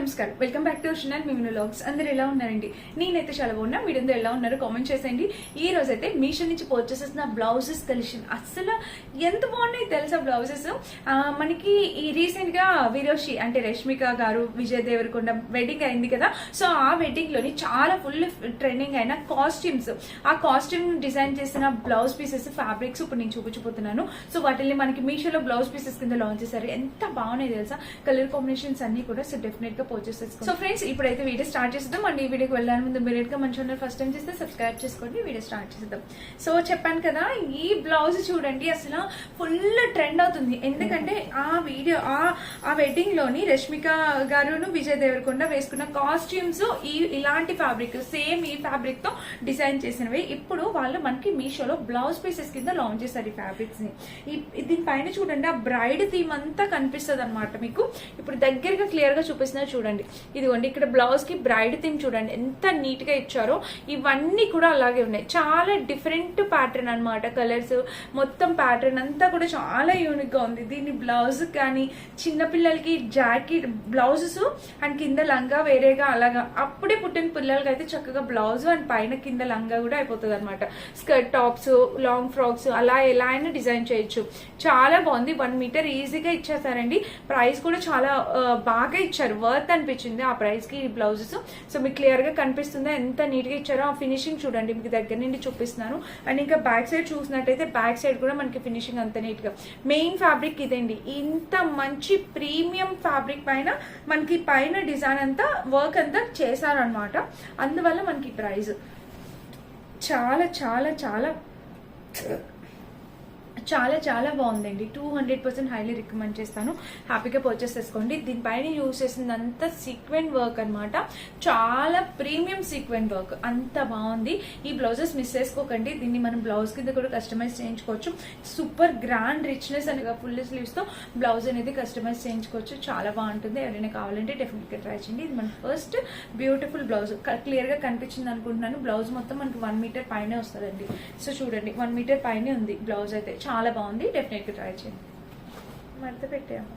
నమస్కారం, welcome back to our channel మిమిను vlogs. అందరూ ఎలా ఉన్నారండి? నేనైతే చాలా బాగున్నా. మీరందరూ ఎలా ఉన్నారు కామెంట్ చేసేయండి. ఈ రోజు అయితే మీషో నుంచి పర్చేస్ చేసిన బ్లౌజెస్ కలెక్షన్ అసలు ఎంత బాగున్నాయి తెలుసా బ్లౌజెస్. మనకి ఈ రీసెంట్ గా విరోషి అంటే రష్మిక గారు విజయ్ దేవరకొండ వెడ్డింగ్ అయింది కదా. సో ఆ వెడ్డింగ్ లోని చాలా ఫుల్ ట్రెండింగ్ అయిన కాస్ట్యూమ్స్, ఆ కాస్ట్యూమ్ డిజైన్ చేసిన బ్లౌజ్ పీసెస్ ఫ్యాబ్రిక్స్ ఇప్పుడు నేను చూపించబోతున్నాను. సో వాటిని మనకి మీషోలో బ్లౌజ్ పీసెస్ కింద లాంచ్ చేశారు. ఎంత బాగున్నాయి తెలుసా, కలర్ కాంబినేషన్స్ అన్ని కూడా. సో డెఫినెట్ గా పర్చేస్ చేసుకోండి. సో ఫ్రెండ్స్, ఇప్పుడైతే వీడియో స్టార్ట్ చేద్దాం. అండ్ ఈ వీడియోకి వెళ్ళాలని ముందు మీరు గా మన ఛానల్ ఫస్ట్ టైం చేస్తే సబ్స్క్రైబ్ చేసుకోండి. వీడియో స్టార్ట్ చేద్దాం. సో చెప్పాను కదా, ఈ బ్లౌజ్ చూడండి అసలు ఫుల్ ట్రెండ్ అవుతుంది. ఎందుకంటే ఆ వీడియో ఆ వెడ్డింగ్ లోని రష్మిక గారును విజయ్ దేవరకొండ వేసుకున్న కాస్ట్యూమ్స్ ఇలాంటి ఫ్యాబ్రిక్, సేమ్ ఈ ఫ్యాబ్రిక్ తో డిజైన్ చేసినవి ఇప్పుడు వాళ్ళు మనకి మీషోలో బ్లౌజ్ పీసెస్ కింద లాంచ్ చేశారు ఈ ఫ్యాబ్రిక్స్ ని. దీనిపైన చూడండి ఆ బ్రైడ్ థీమ్ అంతా కనిపిస్తుంది అనమాట. మీకు ఇప్పుడు దగ్గరగా క్లియర్ గా చూపిస్తున్నా చూడండి. ఇదిగోండి ఇక్కడ బ్లౌజ్ కి బ్రైడ్ థీమ్ చూడండి ఎంత నీట్ గా ఇచ్చారో. ఇవన్నీ కూడా అలాగే ఉన్నాయి. చాలా డిఫరెంట్ ప్యాటర్న్ అనమాట. కలర్స్ మొత్తం ప్యాటర్న్ అంతా కూడా చాలా యూనిక్ గా ఉంది. దీని బ్లౌజ్ కానీ చిన్నపిల్లలకి జాకెట్ బ్లౌజెస్ అండ్ కింద లంగా వేరేగా అలాగా అప్పుడే పుట్టిన పిల్లలకి అయితే చక్కగా బ్లౌజ్ అండ్ పైన కింద లంగా కూడా అయిపోతుంది అనమాట. స్కర్ట్ టాప్స్, లాంగ్ ఫ్రాక్స్ అలా ఎలా అయినా డిజైన్ చేయొచ్చు. చాలా బాగుంది. 1 మీటర్ ఈజీగా ఇచ్చేసారండి. ప్రైస్ కూడా చాలా బాగా ఇచ్చారు. వర్త్ అనిపించింది ఆ ప్రైస్ కి ఈ బ్లౌజెస్. సో మీకు క్లియర్ గా కనిపిస్తుందా ఎంత నీట్ గా ఇచ్చారో. ఆ ఫినిషింగ్ చూడండి, మీకు దగ్గర నుండి చూపిస్తున్నాను. అండ్ ఇంకా బ్యాక్ సైడ్ చూసినట్టయితే బ్యాక్ సైడ్ కూడా మనకి ఫినిషింగ్ అంత నీట్ గా. మెయిన్ ఫ్యాబ్రిక్ ఇదండి. ఇంత మంచి ప్రీమియం ఫ్యాబ్రిక్ పైన మనకి పైన డిజైన్ అంతా వర్క్ అంతా చేశారనమాట. అందువల్ల మనకి ప్రైస్ చాలా చాలా చాలా చాలా చాలా బాగుందండి. 200% హైలీ రికమెండ్ చేస్తాను. హ్యాపీగా పర్చేస్ చేసుకోండి. దీనిపైన యూజ్ చేసిందంతా సీక్వెంట్ వర్క్ అనమాట. చాలా ప్రీమియం సీక్వెంట్ వర్క్, అంత బాగుంది. ఈ బ్లౌజెస్ మిస్ చేసుకోకండి. దీన్ని మనం బ్లౌజ్ కింద కూడా కస్టమైజ్ చేయించుకోవచ్చు. సూపర్ గ్రాండ్ రిచ్నెస్ అనగా ఫుల్ స్లీవ్స్ తో బ్లౌజ్ అనేది కస్టమైజ్ చేయించుకోవచ్చు. చాలా బాగుంటుంది. ఎవరైనా కావాలంటే డెఫినెట్ గా ట్రై చేయండి. ఇది మన ఫస్ట్ బ్యూటిఫుల్ బ్లౌజ్. క్లియర్ గా కనిపించింది అనుకుంటున్నాను. బ్లౌజ్ మొత్తం మనకి 1 మీటర్ పైనే వస్తుందండి. సో చూడండి 1 మీటర్ పైనే ఉంది బ్లౌజ్ అయితే. చాలా బాగుంది. డెఫినెట్ గా ట్రై చేయండి. మడత పెట్టాము.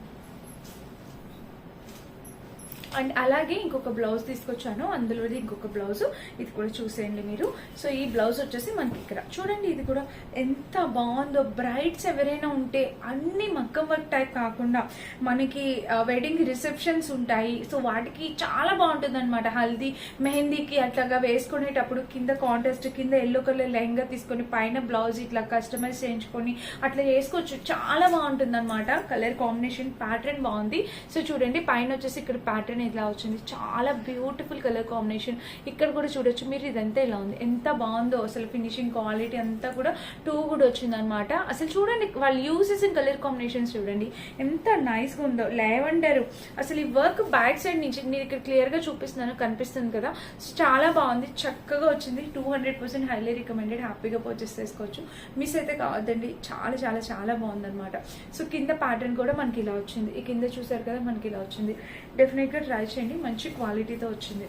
అండ్ అలాగే ఇంకొక బ్లౌజ్ తీసుకొచ్చాను. అందులోది ఇంకొక బ్లౌజ్, ఇది కూడా చూసేయండి మీరు. సో ఈ బ్లౌజ్ వచ్చేసి మనకి ఇక్కడ చూడండి, ఇది కూడా ఎంత బాగుందో. బ్రైడ్స్ ఎవరైనా ఉంటే అన్ని మగ్గం వర్క్ టైప్ కాకుండా మనకి వెడ్డింగ్ రిసెప్షన్స్ ఉంటాయి. సో వాటికి చాలా బాగుంటుంది అనమాట. హల్దీ మెహందీకి అట్లాగా వేసుకునేటప్పుడు కింద కాంట్రాస్ట్ కింద ఎల్లో కలర్ లెహంగా తీసుకొని పైన బ్లౌజ్ ఇట్లా కస్టమైజ్ చేయించుకొని అట్లా చేసుకోవచ్చు. చాలా బాగుంటుంది అనమాట. కలర్ కాంబినేషన్ ప్యాటర్న్ బాగుంది. సో చూడండి పైన వచ్చేసి ఇక్కడ ప్యాటర్న్ ఇట్లా వచ్చింది. చాలా బ్యూటిఫుల్ కలర్ కాంబినేషన్. ఇక్కడ కూడా చూడొచ్చు మీరు. ఇదంతా ఇలా ఉంది. ఎంత బాగుందో అసలు. ఫినిషింగ్ క్వాలిటీ అంతా కూడా 2 కూడా వచ్చింది అనమాట. అసలు చూడండి వాళ్ళు యూజ్ చేసిన కలర్ కాంబినేషన్స్ చూడండి ఎంత నైస్ గా ఉందో. లెవెండర్ అసలు ఈ వర్క్ బ్యాక్ సైడ్ నుంచి నేను ఇక్కడ క్లియర్ గా చూపిస్తున్నాను, కనిపిస్తుంది కదా. చాలా బాగుంది, చక్కగా వచ్చింది. 200% హైలీ రికమెండెడ్. హ్యాపీగా పర్చేస్ చేసుకోవచ్చు. మిస్ అయితే కావద్దండి. చాలా చాలా చాలా బాగుంది అనమాట. సో కింద ప్యాటర్న్ కూడా మనకి ఇలా వచ్చింది. ఈ కింద చూసారు కదా మనకి ఇలా వచ్చింది. డెఫినెట్ గా ట్రై చేయండి. మంచి క్వాలిటీతో వచ్చింది.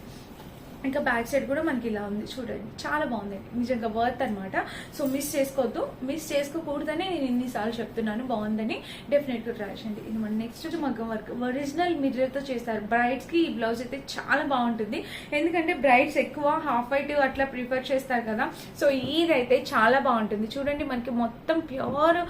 ఇంకా బ్యాక్ సైడ్ కూడా మనకి ఇలా ఉంది చూడండి. చాలా బాగుంది, నిజంగా వర్త్ అనమాట. సో మిస్ చేసుకోవద్దు. మిస్ చేసుకోకూడదని నేను ఇన్నిసార్లు చెప్తున్నాను. బాగుందని డెఫినెట్ గా ట్రై చేయండి. ఇది మన నెక్స్ట్ మగ్గం వర్క్ ఒరిజినల్ మిర్రర్ తో చేస్తారు. బ్రైడ్స్ కి ఈ బ్లౌజ్ అయితే చాలా బాగుంటుంది. ఎందుకంటే బ్రైడ్స్ ఎక్కువ హాఫ్ వైట్ అట్లా ప్రిఫర్ చేస్తారు కదా. సో ఇదైతే చాలా బాగుంటుంది. చూడండి మనకి మొత్తం ప్యూర్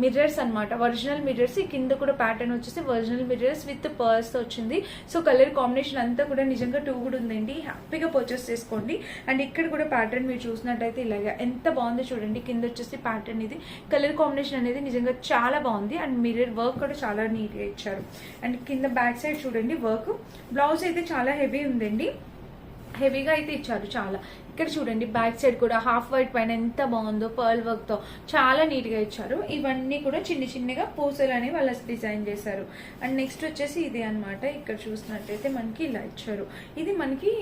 మిర్రర్స్ అనమాట. Original mirrors. ఈ కింద కూడా ప్యాటర్న్ వచ్చేసి ఒరిజినల్ మిర్రర్స్ విత్ పర్స్ తో వచ్చింది. సో కలర్ కాంబినేషన్ అంతా కూడా నిజంగా 2 కూడా ఉంది. హ్యాపీగా పర్చేస్ చేసుకోండి. అండ్ ఇక్కడ కూడా ప్యాటర్న్ మీరు చూసినట్టయితే ఇలాగా ఎంత బాగుందో చూడండి. కింద వచ్చేసి ప్యాటర్న్ ఇది. కలర్ కాంబినేషన్ అనేది నిజంగా చాలా బాగుంది. అండ్ మిర్రర్ వర్క్ కూడా చాలా నీట్ గా ఇచ్చారు. అండ్ కింద బ్యాక్ సైడ్ చూడండి వర్క్. బ్లౌజ్ అయితే చాలా హెవీ ఉందండి. హెవీగా అయితే ఇచ్చారు చాలా. ఇక్కడ చూడండి బ్యాక్ సైడ్ కూడా హాఫ్ వైట్ పైన ఎంత బాగుందో పర్ల్ వర్క్ తో చాలా నీట్ గా ఇచ్చారు. ఇవన్నీ కూడా చిన్న చిన్నగా పూసలు అనేవి వాళ్ళు డిజైన్ చేశారు. అండ్ నెక్స్ట్ వచ్చేసి ఇది అనమాట. ఇక్కడ చూసినట్టయితే మనకి ఇలా ఇచ్చారు. ఇది మనకి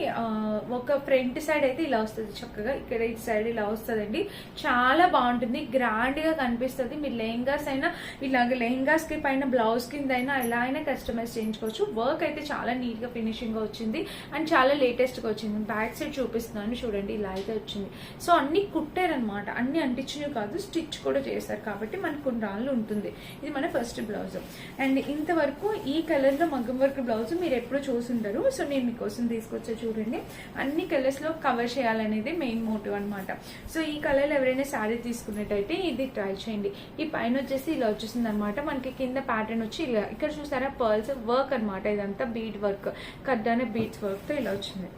ఒక ఫ్రంట్ సైడ్ అయితే ఇలా వస్తుంది చక్కగా. ఇక్కడ ఈ సైడ్ ఇలా వస్తుందండి. చాలా బాగుంటుంది. గ్రాండ్ గా కనిపిస్తుంది. మీరు లెహంగాస్ అయినా ఇలాగ లెహంగాస్ కి పైన బ్లౌజ్ కింద అయినా ఎలా అయినా కస్టమైజ్ చేయించుకోవచ్చు. వర్క్ అయితే చాలా నీట్ గా ఫినిషింగ్ గా వచ్చింది. అండ్ చాలా లేటెస్ట్ గా వచ్చింది. బ్యాక్ సైడ్ చూపిస్తున్నాను చూడండి. చూడండి ఇలా అయితే వచ్చింది. సో అన్ని కుట్టారనమాట, అన్ని అంటించినవి కాదు, స్టిచ్ కూడా చేశారు కాబట్టి మనకు కొన్ని రాళ్ళు ఉంటుంది. ఇది మన ఫస్ట్ బ్లౌజ్. అండ్ ఇంతవరకు ఈ కలర్ లో మగ్గం వర్క్ బ్లౌజ్ మీరు ఎప్పుడు చూసుంటారు. సో నేను మీకోసం తీసుకొచ్చా చూడండి. అన్ని కలర్స్ లో కవర్ చేయాలనేది మెయిన్ మోటివ్ అనమాట. సో ఈ కలర్ ఎవరైనా శారీ తీసుకున్నట్టయితే ఇది ట్రై చేయండి. ఈ పైన వచ్చేసి ఇలా వచ్చేసింది అనమాట. మనకి కింద ప్యాటర్న్ వచ్చి ఇలా ఇక్కడ చూసారా పర్ల్స్ వర్క్ అనమాట. ఇదంతా బీడ్ వర్క్, కడ్డానే బీడ్స్ వర్క్ తో ఇలా వచ్చింది.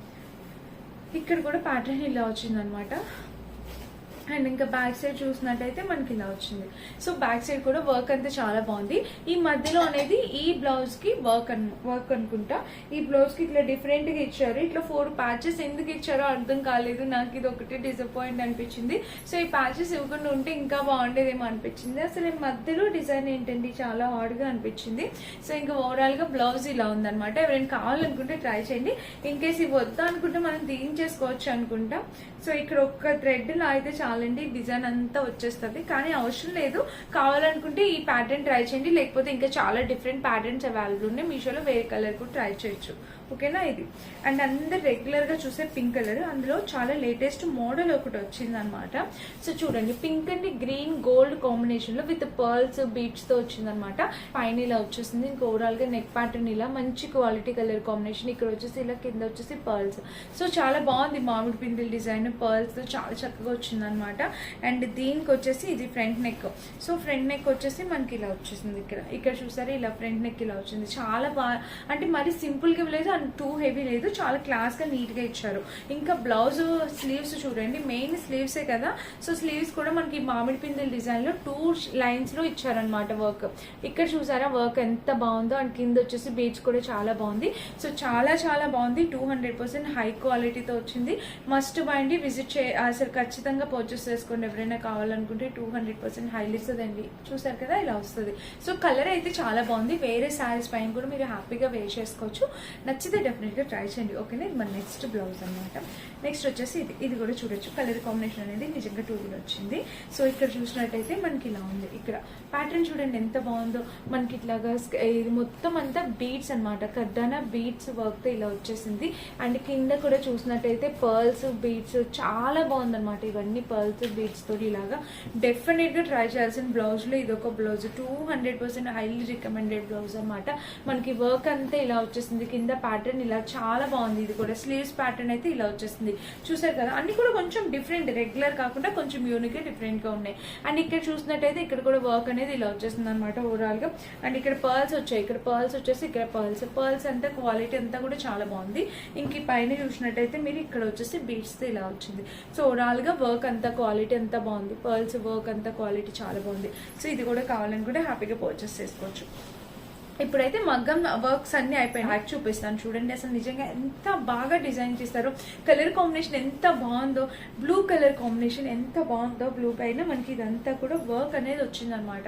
ఇక్కడ కూడా ప్యాటర్న్ ఇలా వచ్చింది అనమాట. అండ్ ఇంకా బ్యాక్ సైడ్ చూసినట్టయితే మనకి ఇలా వచ్చింది. సో బ్యాక్ సైడ్ కూడా వర్క్ అంతా చాలా బాగుంది. ఈ మధ్యలో అనేది ఈ బ్లౌజ్ కి వర్క్ అనుకుంటా. ఈ బ్లౌజ్ కి ఇట్లా డిఫరెంట్ గా ఇచ్చారు. ఇట్లా 4 ప్యాచెస్ ఎందుకు ఇచ్చారో అర్థం కాలేదు నాకు. ఇది ఒకటి డిసప్పాయింట్ అనిపించింది. సో ఈ ప్యాచెస్ ఇవ్వకుండా ఉంటే ఇంకా బాగుండేదేమో అనిపించింది. అసలు ఈ మధ్యలో డిజైన్ ఏంటండి చాలా హార్డ్ గా అనిపించింది. సో ఇంకా ఓవరాల్ గా బ్లౌజ్ ఇలా ఉందన్నమాట. ఎవరైనా కావాలనుకుంటే ట్రై చేయండి. ఇన్ కేసు ఇవి వద్దా అనుకుంటే మనం తీయించేసుకోవచ్చు అనుకుంటా. సో ఇక్కడ ఒక్క థ్రెడ్ లా అయితే చాలండి, డిజైన్ అంతా వచ్చేస్తుంది. కానీ అవసరం లేదు, కావాలనుకుంటే ఈ ప్యాటర్న్ ట్రై చేయండి. లేకపోతే ఇంకా చాలా డిఫరెంట్ ప్యాటర్న్స్ అవైలబుల్ ఉన్నాయి. మీషోలో వేరే కలర్ కూడా ట్రై చేయొచ్చు. ఓకేనా. ఇది అండ్ అందరు రెగ్యులర్ గా చూసే పింక్ కలర్, అందులో చాలా లేటెస్ట్ మోడల్ ఒకటి వచ్చింది అనమాట. సో చూడండి, pink and green gold combination లో విత్ పర్ల్స్ బీట్స్ తో వచ్చింది అనమాట. పైన ఇలా వచ్చేసింది. ఇంకా ఓవరాల్ గా నెక్ ప్యాటర్న్ ఇలా మంచి క్వాలిటీ కలర్ కాంబినేషన్. ఇక్కడ వచ్చేసి ఇలా, కింద వచ్చేసి పర్ల్స్. సో చాలా బాగుంది. మామిడి పిండిల్ డిజైన్ పర్ల్స్ తో చాలా చక్కగా వచ్చింది అనమాట. అండ్ దీనికి వచ్చేసి ఇది front neck. So front neck వచ్చేసి మనకి ఇలా వచ్చేసింది. ఇక్కడ చూసారా ఇలా ఫ్రంట్ నెక్ ఇలా వచ్చింది. చాలా బాగా, అంటే మరి సింపుల్ గా లేదు అండ్ టూ హెవీ లేదు, చాలా క్లాస్ గా నీట్ గా ఇచ్చారు. ఇంకా బ్లౌజ్ స్లీవ్స్ చూడండి, మెయిన్ స్లీవ్సే కదా. సో స్లీవ్స్ కూడా మనకి మామిడి పిండిల్ డిజైన్ లో 2 లైన్స్ లో ఇచ్చారనమాట వర్క్. ఇక్కడ చూసారా వర్క్ ఎంత బాగుందో. అండ్ కింద వచ్చేసి బీడ్స్ కూడా చాలా బాగుంది. సో చాలా చాలా బాగుంది. 200% హై క్వాలిటీతో వచ్చింది. మస్ట్ బైండి, విజిట్ అసలు ఖచ్చితంగా పర్చేస్ చేసుకోండి ఎవరైనా కావాలనుకుంటే. 200% హైలీ ఇస్తుందండి. చూసారు కదా ఇలా వస్తుంది. సో కలర్ అయితే చాలా బాగుంది. వేరే శారీస్ పైన కూడా మీరు హ్యాపీగా వేర్ చేసుకోవచ్చు. నచ్చితే డెఫినెట్ గా ట్రై చేయండి. ఓకేనా. ఇది మన నెక్స్ట్ బ్లౌజ్ అనమాట. నెక్స్ట్ వచ్చేసి ఇది కూడా చూడొచ్చు. కలర్ కాంబినేషన్ అనేది నిజంగా 2 వచ్చింది. సో ఇక్కడ చూసినట్టయితే మనకి ఇలా ఉంది. ఇక్కడ ప్యాటర్న్ చూడండి ఎంత బాగుందో. మనకి ఇట్లాగా ఇది మొత్తం అంతా బీడ్స్ అనమాట. కడ్డానా బీడ్స్ వర్క్ తో ఇలా వచ్చేసింది. అండ్ కింద కూడా చూసినట్టయితే పర్ల్స్ బీడ్స్ చాలా బాగుందన్నమాట. ఇవన్నీ పర్ల్స్ బీడ్స్ తోటి ఇలాగా డెఫినెట్ గా ట్రై చేయాల్సిన బ్లౌజ్ లో ఇది ఒక బ్లౌజ్. 200% హైలీ రికమెండెడ్ బ్లౌజ్ అనమాట. మనకి వర్క్ అంతా ఇలా వచ్చేసింది. కింద ప్యాటర్న్ ఇలా చాలా బాగుంది. ఇది కూడా స్లీవ్స్ ప్యాటర్న్ అయితే ఇలా వచ్చేసింది. చూసారు కదా, అన్ని కూడా కొంచెం డిఫరెంట్, రెగ్యులర్ కాకుండా కొంచెం యూనిక్ గా డిఫరెంట్ గా ఉన్నాయి. అండ్ ఇక్కడ చూసినట్టయితే ఇక్కడ కూడా వర్క్ అనేది ఇలా వచ్చేసింది అనమాట ఓవరాల్ గా. అండ్ ఇక్కడ పర్ల్స్ వచ్చాయి. ఇక్కడ పర్ల్స్ వచ్చేసి ఇక్కడ పర్ల్స్ అంతా క్వాలిటీ అంతా కూడా చాలా బాగుంది. ఇంక పైన చూసినట్టయితే మీరు ఇక్కడ వచ్చేసి బీడ్స్ తో ఇలా వచ్చింది. సో ఓవరాల్ గా వర్క్ అంతా క్వాలిటీ అంతా బాగుంది. పర్ల్స్ వర్క్ అంతా క్వాలిటీ చాలా బాగుంది. సో ఇది కూడా కావాలనుకుంటే హ్యాపీగా పర్చేస్ చేసుకోవచ్చు. ఇప్పుడైతే మగ్గం వర్క్స్ అన్ని అయిపోయాయి. హ్యాక్ చూపిస్తాను చూడండి. అసలు నిజంగా ఎంత బాగా డిజైన్ చేస్తారో. కలర్ కాంబినేషన్ ఎంత బాగుందో, బ్లూ కలర్ కాంబినేషన్ ఎంత బాగుందో. బ్లూ పైన మనకి ఇదంతా కూడా వర్క్ అనేది వచ్చిందనమాట.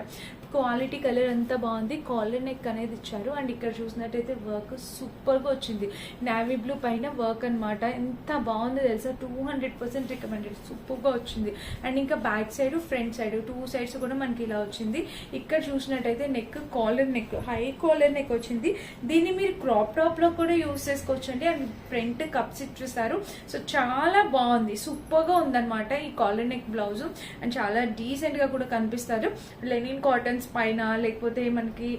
క్వాలిటీ కలర్ అంతా బాగుంది. కాలర్ నెక్ అనేది ఇచ్చారు. అండ్ ఇక్కడ చూసినట్టయితే వర్క్ సూపర్ గా వచ్చింది. నావీ బ్లూ పైన వర్క్ అనమాట. ఎంత బాగుందో తెలుసా. 200% రికమెండెడ్. సూపర్ గా వచ్చింది. అండ్ ఇంకా back side front side 2 sides కూడా మనకి ఇలా వచ్చింది. ఇక్కడ చూసినట్టయితే neck collar neck, high collar neck వచ్చింది. దీన్ని మీరు క్రాప్ టాప్ లో కూడా యూజ్ చేసుకోవచ్చు అండి. అండ్ ఫ్రంట్ కప్స్ ఇచ్చేస్తారు. సో చాలా బాగుంది, సూపర్ గా ఉందన్నమాట ఈ కాలర్ నెక్ బ్లౌజ్. అండ్ చాలా డీసెంట్ గా కూడా కనిపిస్తారు. లెనిన్ కాటన్స్ పైన, లేకపోతే మనకి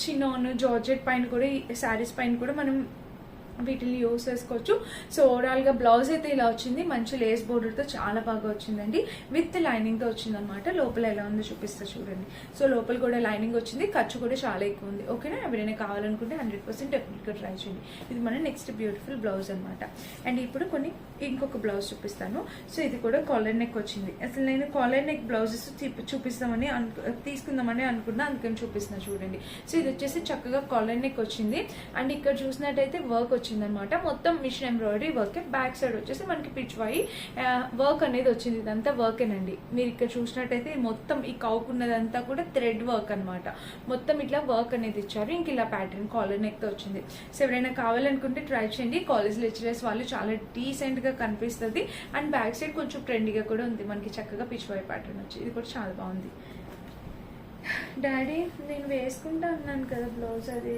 చినాన్ జార్జెట్ పైన కూడా, శారీస్ పైన కూడా మనం వీటిని యూజ్ చేసుకోవచ్చు. సో ఓవరాల్ గా బ్లౌజ్ అయితే ఇలా వచ్చింది. మంచి లేస్ బోర్డర్ తో చాలా బాగా వచ్చిందండి. విత్ లైనింగ్ తో వచ్చింది అనమాట. లోపల ఎలా ఉందో చూపిస్తా చూడండి. సో లోపల కూడా లైనింగ్ వచ్చింది. ఖర్చు కూడా చాలా ఎక్కువ ఉంది. ఓకేనా. ఎవరైనా కావాలనుకుంటే 100% డెఫినెట్ గా ట్రై చేయండి. ఇది మన నెక్స్ట్ బ్యూటిఫుల్ బ్లౌజ్ అనమాట. అండ్ ఇప్పుడు ఇంకొక బ్లౌజ్ చూపిస్తాను. సో ఇది కూడా కాలర్ నెక్ వచ్చింది. అసలు నేను కాలర్ నెక్ బ్లౌజెస్ తీసుకుందామని అనుకున్నా, అందుకని చూపిస్తున్నా చూడండి. సో ఇది వచ్చేసి చక్కగా కాలర్ నెక్ వచ్చింది. అండ్ ఇక్కడ చూసినట్టయితే వర్క్ వచ్చిందనమాట. మొత్తం machine embroidery work. Back side వచ్చేసి మనకి పిచ్ వై వర్క్ అనేది వచ్చింది. ఇదంతా వర్కేనండి. మీరు ఇక్కడ చూసినట్టయితే మొత్తం ఈ కౌకున్నదంతా కూడా థ్రెడ్ వర్క్ అనమాట. మొత్తం ఇట్లా వర్క్ అనేది ఇచ్చారు. ఇంక ఇలా ప్యాటర్న్ కాలర్ నెక్ తో వచ్చింది. సో ఎవరైనా కావాలనుకుంటే ట్రై చేయండి. కాలేజ్ లెక్చరర్స్ వాళ్ళు చాలా డీసెంట్ గా కనిపిస్తుంది. అండ్ బ్యాక్ సైడ్ కొంచెం ట్రెండీగా కూడా ఉంది. మనకి చక్కగా పిచ్ వై ప్యాటర్న్ వచ్చి ఇది కూడా చాలా బాగుంది. డాడీ నేను వేసుకుంటా అన్నాను కదా బ్లౌజ్, అది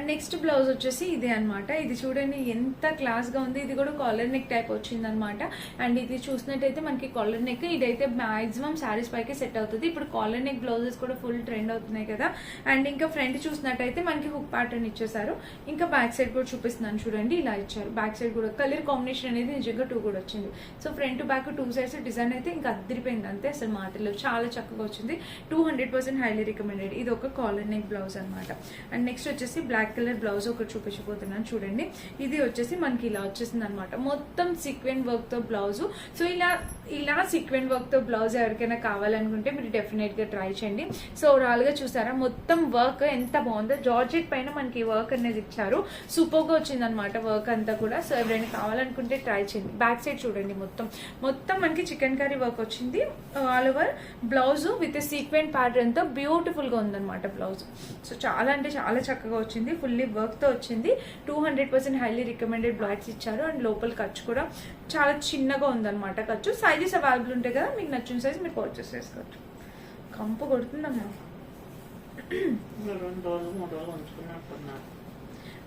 అండ్ నెక్స్ట్ బ్లౌజ్ వచ్చేసి ఇదే అనమాట. ఇది చూడండి ఎంత క్లాస్ గా ఉంది. ఇది కూడా కాలర్ నెక్ టైప్ వచ్చింది అనమాట. అండ్ ఇది చూసినట్టయితే మనకి కాలర్ నెక్, ఇదైతే మాక్సిమం శారీస్ పైకి సెట్ అవుతుంది. ఇప్పుడు కాలర్ నెక్ బ్లౌజెస్ కూడా ఫుల్ ట్రెండ్ అవుతున్నాయి కదా. అండ్ ఇంకా ఫ్రంట్ చూసినట్టయితే మనకి హుక్ ప్యాటర్న్ ఇచ్చేసారు. ఇంకా బ్యాక్ సైడ్ కూడా చూపిస్తున్నాను చూడండి, ఇలా ఇచ్చారు. బ్యాక్ సైడ్ కూడా కలర్ కాంబినేషన్ అనేది నిజంగా 2 కూడా వచ్చింది. So front back 2 sides design అయితే ఇంకా అద్దరిపోయింది అంతే, అసలు మాటలు చాలా చక్కగా వచ్చింది. 200% హైలీ రికమెండెడ్. ఇది ఒక కాలర్ నెక్ బ్లౌజ్ అనమాట. అండ్ నెక్స్ట్ వచ్చేసి బ్లాక్ కలర్ బ్లౌజ్ ఒకటి చూపించబోతున్నాను చూడండి. ఇది వచ్చేసి మనకి ఇలా వచ్చేసింది అనమాట. మొత్తం సీక్వెన్ వర్క్ తో బ్లౌజ్. సో ఇలా సీక్వెన్ వర్క్ తో బ్లౌజ్ ఎవరికైనా కావాలనుకుంటే మీరు డెఫినెట్ గా ట్రై చేయండి. సో ఓవరాల్ గా చూసారా మొత్తం వర్క్ ఎంత బాగుందో. జార్జెట్ పైన మనకి వర్క్ అనేది ఇచ్చారు. సూపర్ గా వచ్చింది అనమాట వర్క్ అంతా కూడా. సో ఎవరైనా కావాలనుకుంటే ట్రై చేయండి. బ్యాక్ సైడ్ చూడండి, మొత్తం మనకి చికెన్ కర్రీ వర్క్ వచ్చింది. All over blouse with sequent pattern తో బ్యూటిఫుల్ గా ఉందన్నమాట బ్లౌజ్. సో చాలా అంటే చాలా చక్కగా వచ్చింది. ఫుల్లీ వర్క్ తో వచ్చింది. 200% హైలీ రికమెండెడ్ బ్లౌజ్ ఇచ్చారు. అండ్ లోపల ఖర్చు కూడా చాలా చిన్నగా ఉందన్నమాట. ఖర్చు సైజెస్ అవైలబుల్ ఉంటాయి కదా, మీకు నచ్చిన సైజ్ మీరు పర్చేస్ చేసుకోవచ్చు. కంపు కొడుతుందమ్మా.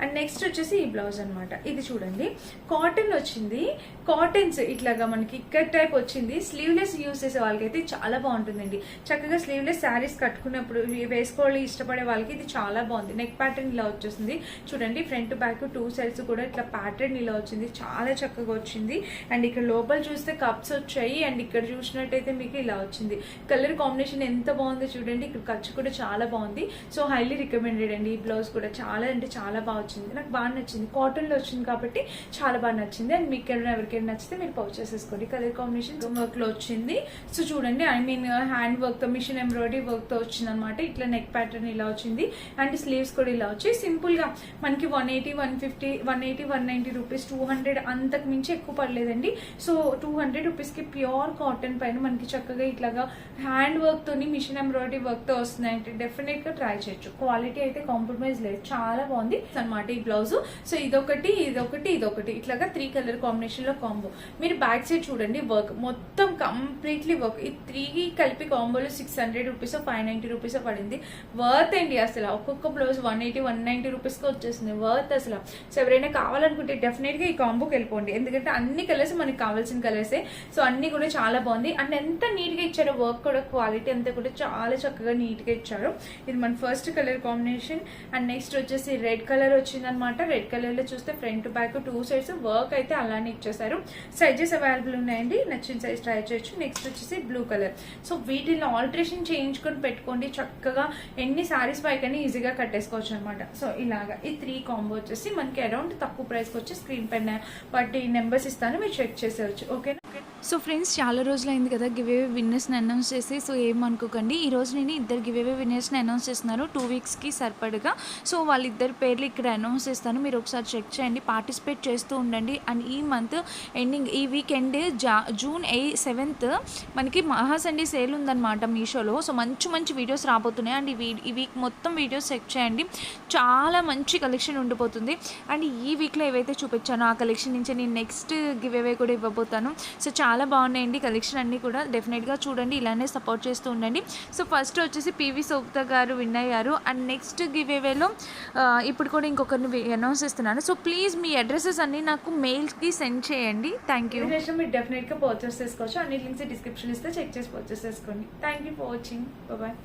అండ్ నెక్స్ట్ వచ్చేసి ఈ బ్లౌజ్ అనమాట. ఇది చూడండి కాటన్ వచ్చింది. కాటన్స్ ఇట్లాగా మనకి ఇక్కడ టైప్ వచ్చింది. స్లీవ్లెస్ యూస్ చేసే వాళ్ళకైతే చాలా బాగుంటుందండి. చక్కగా స్లీవ్లెస్ శారీస్ కట్టుకున్నప్పుడు వేసుకోవాలి ఇష్టపడే వాళ్ళకి ఇది చాలా బాగుంది. నెక్ ప్యాటర్న్ ఇలా వచ్చేసింది చూడండి. ఫ్రంట్ బ్యాక్ 2 సైడ్స్ కూడా ఇట్లా ప్యాటర్న్ ఇలా వచ్చింది. చాలా చక్కగా వచ్చింది. అండ్ ఇక్కడ లోపల చూస్తే కప్స్ వచ్చాయి. అండ్ ఇక్కడ చూసినట్టయితే మీకు ఇలా వచ్చింది. కలర్ కాంబినేషన్ ఎంత బాగుందో చూడండి. ఇక్కడ ఖర్చు కూడా చాలా బాగుంది. సో హైలీ రికమెండెడ్ అండి. ఈ బ్లౌజ్ కూడా చాలా అంటే చాలా బాగా వచ్చింది. నాకు బాగా నచ్చింది. కాటన్ లో వచ్చింది కాబట్టి చాలా బాగా నచ్చింది. అండ్ మీకు ఎవరికైనా నచ్చితే మీరు పర్చేస్ చేసుకోండి. కలర్ కాంబినేషన్ వర్క్ లో వచ్చింది. సో చూడండి, ఐ మీన్ హ్యాండ్ వర్క్ తో మిషన్ ఎంబ్రాయిడరీ వర్క్ తో వచ్చింది అనమాట. ఇట్లా నెక్ ప్యాటర్న్ ఇలా వచ్చింది. అండ్ స్లీవ్స్ కూడా ఇలా వచ్చి సింపుల్ గా మనకి 180, 150, 180, 190 రూపీస్, 200 అంతకు మించి ఎక్కువ పడలేదండి. సో 200 రూపీస్ కి ప్యూర్ కాటన్ పైన మనకి చక్కగా ఇట్లాగా హ్యాండ్ వర్క్ తోని మిషన్ ఎంబ్రాయిడరీ వర్క్ తో వస్తున్నాయి అంటే డెఫినెట్ గా ట్రై చేయొచ్చు. క్వాలిటీ అయితే కాంప్రమైజ్ లేదు, చాలా బాగుంది అనమాట ఈ బ్లౌజ్. సో ఇదొకటి ఇట్లాగా 3 కలర్ కాంబినేషన్ లో కాంబో. మీరు బ్యాక్ సైడ్ చూడండి వర్క్ మొత్తం కంప్లీట్లీ వర్క్. ఈ 3 కలిపి కాంబోలో 600 రూపీస్ 590 రూపీస్ పడింది. వర్త్ అండి అసలు. ఒక్కొక్క బ్లౌజ్ 180, 190 రూపీస్ కి వచ్చేసింది. వర్త్ అసలు. సో ఎవరైనా కావాలనుకుంటే డెఫినెట్ గా ఈ కాంబోకి వెళ్ళిపోండి. ఎందుకంటే అన్ని కలర్స్ మనకి కావాల్సిన కలర్సే. సో అన్ని కూడా చాలా బాగుంది. అండ్ ఎంత నీట్ గా ఇచ్చారో వర్క్ కూడా, క్వాలిటీ అంతా కూడా చాలా చక్కగా నీట్ గా ఇచ్చారు. ఇది మన first colour combination. And next వచ్చేసి రెడ్ కలర్ వచ్చింది అనమాట. రెడ్ కలర్ లో చూస్తే ఫ్రంట్ బ్యాక్ 2 సైడ్స్ వర్క్ అయితే అలానే ఇచ్చేసారు. సైజెస్ అవైలబుల్ ఉన్నాయండి, నచ్చిన సైజ్ ట్రై చేయొచ్చు. నెక్స్ట్ వచ్చేసి బ్లూ కలర్. సో వీటిని ఆల్టరేషన్ చేయించుకొని పెట్టుకోండి. చక్కగా ఎన్ని సారీస్ పైకని ఈజీగా కట్టేసుకోవచ్చు అనమాట. సో ఇలాగా ఈ 3 కాంబో వచ్చేసి మనకి అరౌండ్ తక్కువ ప్రైస్కి వచ్చి స్క్రీన్ పైన వాటి నెంబర్స్ ఇస్తాను, మీరు చెక్ చేసేవచ్చు. ఓకేనా. సో ఫ్రెండ్స్, చాలా రోజులు అయింది కదా గివేవే విన్నర్స్ని అనౌన్స్ చేసి. సో ఏమనుకోకండి, ఈరోజు నేను 2 గివేవే విన్నర్స్ని అనౌన్స్ చేస్తున్నారు 2 వీక్స్కి సరిపడగా. సో వాళ్ళిద్దరి పేర్లు ఇక్కడ అనౌన్స్ చేస్తాను, మీరు ఒకసారి చెక్ చేయండి, పార్టిసిపేట్ చేస్తూ ఉండండి. అండ్ ఈ మంత్ ఎండింగ్, ఈ వీక్ ఎండ్ జూన్ 7th మనకి మహాసండే సేల్ ఉందన్నమాట మీషోలో. సో మంచి వీడియోస్ రాబోతున్నాయి. అండ్ ఈ వీక్ మొత్తం వీడియోస్ చెక్ చేయండి, చాలా మంచి కలెక్షన్ ఉండిపోతుంది. అండ్ ఈ వీక్లో ఏవైతే చూపించానో ఆ కలెక్షన్ నుంచి నేను నెక్స్ట్ గివేవే కూడా ఇవ్వబోతాను. సో చాలా బాగున్నాయండి కలెక్షన్ అన్నీ కూడా, డెఫినెట్గా చూడండి, ఇలానే సపోర్ట్ చేస్తూ ఉండండి. సో ఫస్ట్ వచ్చేసి పివి సోక్త గారు విన్ అయ్యారు. అండ్ నెక్స్ట్ గివేవేలో ఇప్పుడు కూడా ఇంకొకరిని అనౌన్స్ చేస్తున్నాను. సో ప్లీజ్ మీ అడ్రసెస్ అన్ని నాకు మెయిల్కి సెండ్ చేయండి. Thank you. మీరు డెఫినెట్గా పర్చేస్ చేసుకోవచ్చు. అన్ని లింక్స్ డిస్క్రిప్షన్ ఇస్తే చెక్ చేసి పర్చేస్ చేసుకోండి. Thank you for watching. Bye.